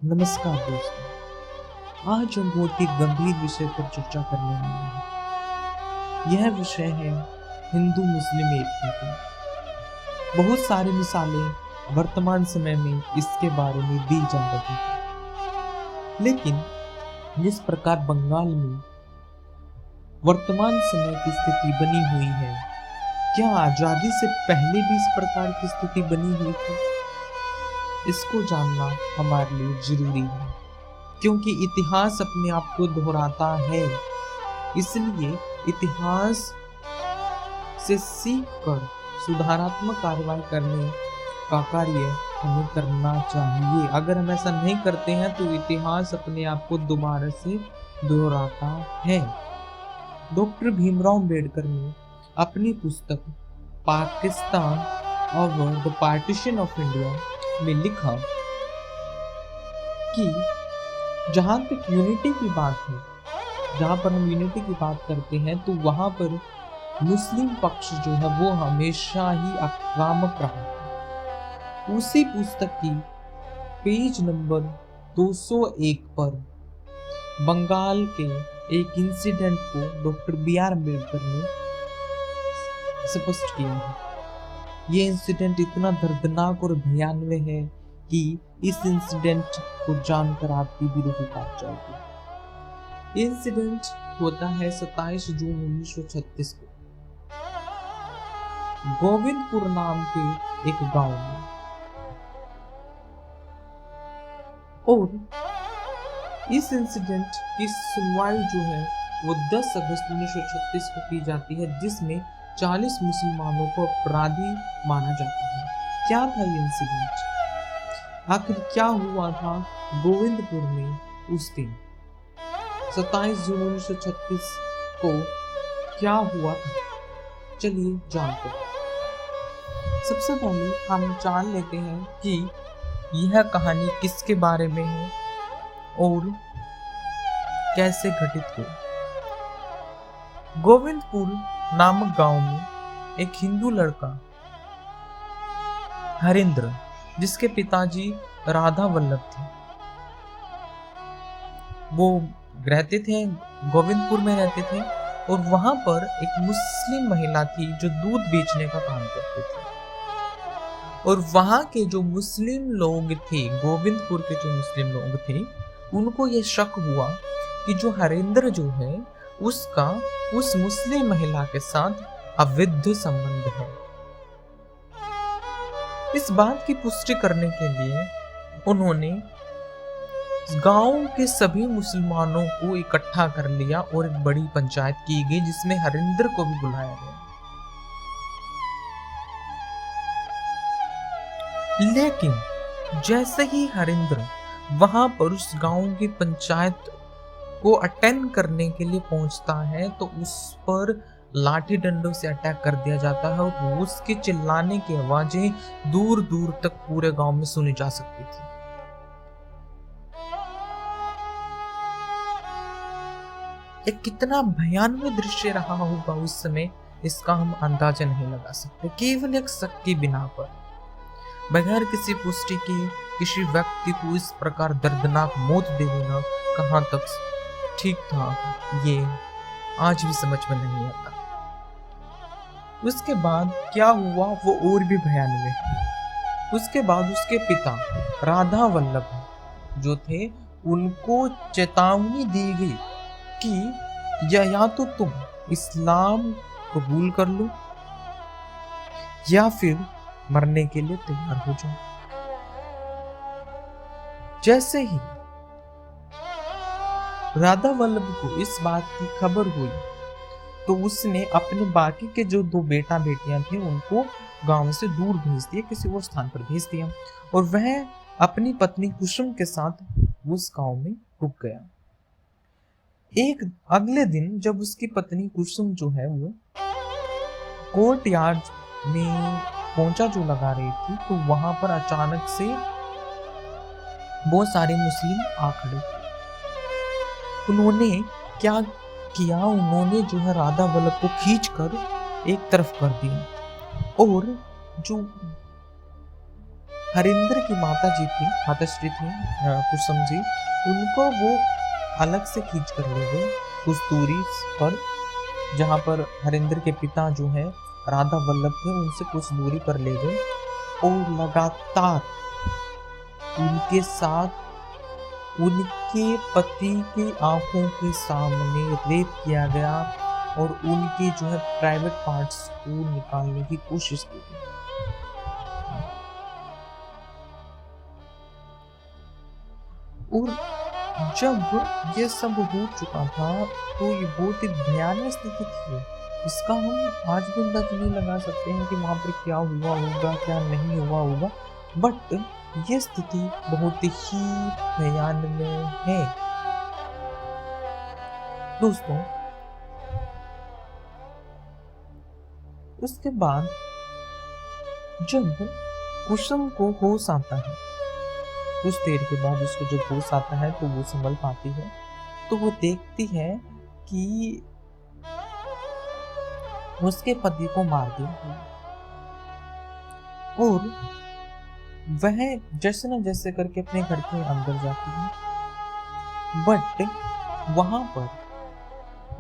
नमस्कार दोस्तों। आज हम बहुत ही गंभीर विषय पर चर्चा करने वाले हैं। यह विषय है हिंदू मुस्लिम एकता की। बहुत सारी मिसालें वर्तमान समय में इसके बारे में दी जा रही है, लेकिन जिस प्रकार बंगाल में वर्तमान समय की स्थिति बनी हुई है, क्या आजादी से पहले भी इस प्रकार की स्थिति बनी हुई थी? इसको जानना हमारे लिए जरूरी है, क्योंकि इतिहास अपने आप को दोहराता है। इसलिए इतिहास से सीख कर सुधारात्मक कार्रवाई करने का कार्य हमें करना चाहिए। अगर हम ऐसा नहीं करते हैं तो इतिहास अपने आप को दोबारा से दोहराता है। डॉक्टर भीमराव अंबेडकर ने अपनी पुस्तक पाकिस्तान और द पार्टीशन ऑफ इंडिया में लिखा कि जहां तक यूनिटी की बात है, जहां पर हम यूनिटी की बात करते हैं, तो वहां पर मुस्लिम पक्ष जो है वो हमेशा ही आक्रामक रहा है। उसी पुस्तक की पेज नंबर 201 पर बंगाल के एक इंसिडेंट को डॉक्टर बी आर अम्बेडकर ने स्पष्ट किया है। ये इंसिडेंट इतना दर्दनाक और भयानक है कि इस इंसिडेंट को जानकर आपकी भी रूह कांप जाएगी। इंसिडेंट होता है 27 जून 1936 को गोविंदपुर नाम के एक गांव में, और इस इंसिडेंट की सुनवाई जो है वो 10 अगस्त 1936 को की जाती है, जिसमें 40 मुसलमानों को अपराधी माना जाता है। क्या था ये इंसिडेंट? आखिर क्या हुआ था गोविंदपुर में उस दिन 27 जून 1936 को? क्या हुआ था, चलिए जानते हैं। सबसे पहले हम जान लेते हैं कि यह कहानी किसके बारे में है और कैसे घटित हुई। गोविंदपुर नामक गांव में एक हिंदू लड़का हरिंद्र, जिसके पिताजी राधा वल्लभ थे, वो रहते थे गोविंदपुर में रहते थे, और वहां पर एक मुस्लिम महिला थी जो दूध बेचने का काम करती थी। और वहां के जो मुस्लिम लोग थे, गोविंदपुर के जो मुस्लिम लोग थे, उनको ये शक हुआ कि जो हरिंद्र जो है उसका उस मुस्लिम महिला के साथ अवैध संबंध है। इस बात की पुष्टि करने के लिए उन्होंने गांव के सभी मुसलमानों को इकट्ठा कर लिया और एक बड़ी पंचायत की गई, जिसमें हरिंद्र को भी बुलाया गया। लेकिन जैसे ही हरिंद्र वहां पर उस गांव की पंचायत को अटेंड करने के लिए पहुंचता है, तो उस पर लाठी डंडों से अटैक कर दिया जाता है, और उसके चिल्लाने की आवाजें दूर दूर तक पूरे गांव में सुनी जा सकती थी। एक कितना भयानक दृश्य रहा होगा उस समय, इसका हम अंदाजा नहीं लगा सकते। केवल एक शक के बिना पर, बगैर किसी पुष्टि के किसी व्यक्ति को इस प्रकार दर्दनाक मौत दे देना कहां तक ठीक था, ये आज भी समझ में नहीं आता। उसके बाद क्या हुआ वो और भी भयानक है। उसके बाद उसके पिता राधा वल्लभ जो थे, उनको चेतावनी दी गई कि या तो तुम इस्लाम कबूल कर लो या फिर मरने के लिए तैयार हो जाओ। जैसे ही राधा वल्लभ को इस बात की खबर हुई, तो उसने अपने बाकी के जो 2 बेटा बेटियां थे उनको गांव से दूर भेज दिया, किसी और स्थान पर भेज दिया, और वह अपनी पत्नी कुसुम के साथ उस गांव में रुक गया। एक अगले दिन जब उसकी पत्नी कुसुम जो है वो कोर्ट यार्ड में पोंचा जो लगा रही थी, तो वहां पर अचानक से बहुत सारे मुस्लिम आ खड़े। उन्होंने क्या किया, उन्होंने जो है राधा वल्लभ को खींचकर एक तरफ कर दिया, और जो हरिंदर की माताश्री थी कुसुम जी, उनको वो अलग से खींच कर ले गए कुछ दूरी पर, जहाँ पर हरिंदर के पिता जो है राधा वल्लभ थे, उनसे कुछ दूरी पर ले गए और लगातार उनके साथ उनके पति की आंखों के सामने रेप किया गया और उनके जो है प्राइवेट पार्ट्स को निकालने की कोशिश की गई। और जब ये सब हो चुका था तो ये बहुत ही भयानक स्थिति थी। इसका हम आज भी अंदाजा नहीं लगा सकते हैं कि वहां पर क्या हुआ होगा, क्या नहीं हुआ होगा, बट ये स्थिति बहुत ही भयानक है। दोस्तों, उसके बाद जब कुसुम को होश आता है, कुछ देर के बाद उसको जब होश आता है तो वो संभल पाती है, तो वो देखती है कि उसके पति को मार दिया और वह जैसे न जैसे करके अपने घर के अंदर जाती है, बट वहां पर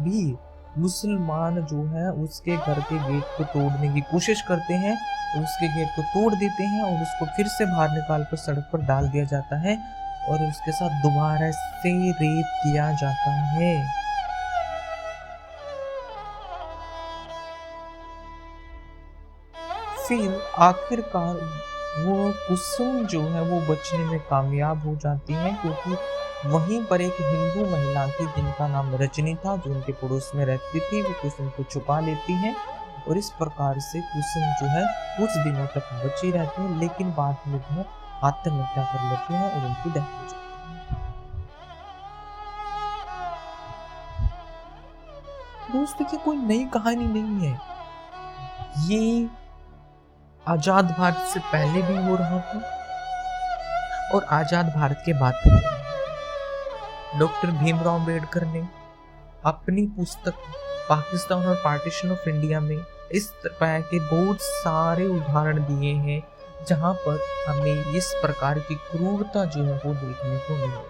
भी मुसलमान जो है उसके घर के गेट को तोड़ने की कोशिश करते हैं, उसके गेट को तोड़ देते हैं और उसको फिर से बाहर निकाल कर सड़क पर डाल दिया जाता है और उसके साथ दोबारा से रेप किया जाता है। फिर आखिरकार वो कुसुम जो है वो बचने में कामयाब हो जाती है, क्योंकि वहीं पर एक हिंदू महिला थी जिनका नाम रजनी था, जो उनके पड़ोस में रहती थी। वो कुसुम को छुपा लेती है और इस प्रकार से कुसुम जो है कुछ दिनों तक बची रहती है, लेकिन बाद में जो है आत्महत्या कर लेती है और उनकी डेथ हो जाती है। दोस्तों, ये कोई नई कहानी नहीं है, ये आजाद भारत से पहले भी हो रहा था और आजाद भारत के बाद भी हो रहा है। डॉक्टर भीमराव अम्बेडकर ने अपनी पुस्तक पाकिस्तान और पार्टीशन ऑफ इंडिया में इस तरह के बहुत सारे उदाहरण दिए हैं जहां पर हमें इस प्रकार की क्रूरता जो है वो देखने को मिली।